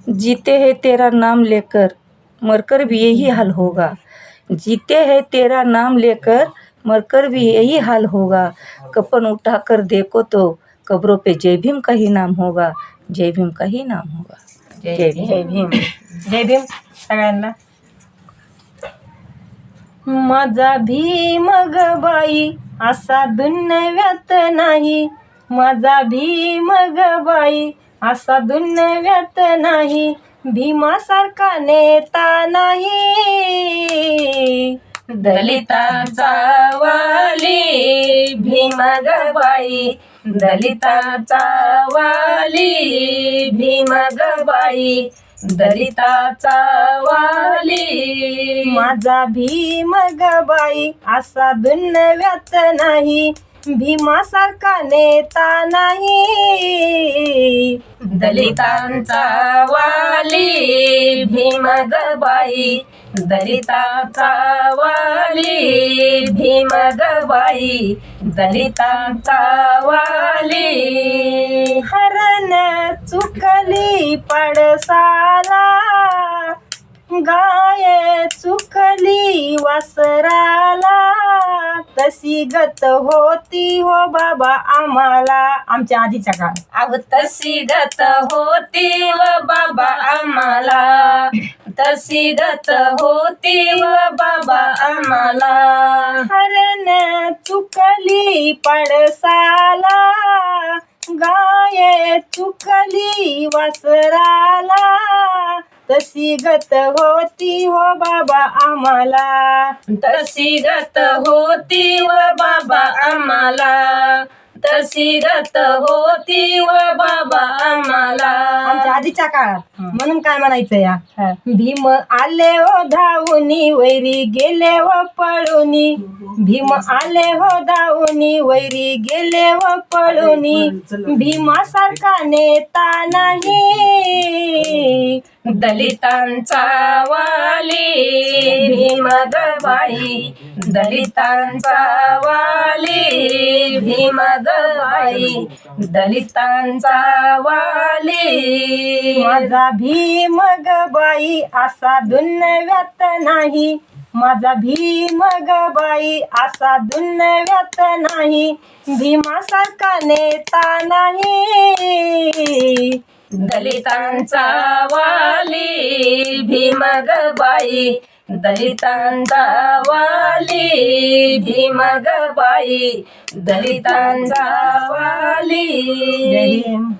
जीते हैं तेरा नाम लेकर मरकर भी यही हाल होगा। जीते हैं तेरा नाम लेकर मरकर भी यही हाल होगा। कफन उठाकर देखो तो कब्रों पे जय भीम का ही नाम होगा। जय भीम का ही नाम होगा। जय भीम। जय भीम. जय भीम सगळ्यांना. माझा भीम ग बाई असा दुन्नव्यात नाही. माझा भीम ग बाई असा दुन्नव्यात नाही. भीमासारखा नेता नाही. दलितांचा वाली भीम ग बाई. दलितांचा वाली भीम ग बाई. दलिताचा वाली माझा भीम ग बाई असा दुन्नव्यात नाही. भीमासारखा नेता नाही. दलितांचा वाली भीम ग बाई. दलिताचा वाली भीम ग बाई. दलितांचा वाली. हरण चुकली पडसाला गाय चुकली वासराला. तशी गत होती हो बाबा आम्हाला आमच्या आधीच्या काळात. अगं तशी गत होती व बाबा आम्हाला. तशी गत होती व बाबा आम्हाला. हरण चुकली पडसाला गाय चुकली वासराला. तशी गत होती हो बाबा आम्हाला. तशी गत होती व बाबा आम्हाला. तशी गत होती व बाबा आम्हाला आमच्या आधीच्या काळात. म्हणून काय म्हणायचं या भीम आले हो धावूनी वैरी गेले व पळूनी. भीम आले हो धावूनी वैरी गेले व पळूनी. भीमासारखा नेता नाही. दलितांचा वाली भीम ग बाई. दलितांचा वाली भीम ग बाई. दलितांचा वाली माझा भीम ग बाई असा दुन्नव्यात नाही. माझा भीम ग बाई असा दुन्नव्यात नाही. भीमासारखा नेता नाही. दलितांचा वाली भीम ग बाई. दलितांचा वाली भीम ग बाई. दलितांचा वाली. जय भीम.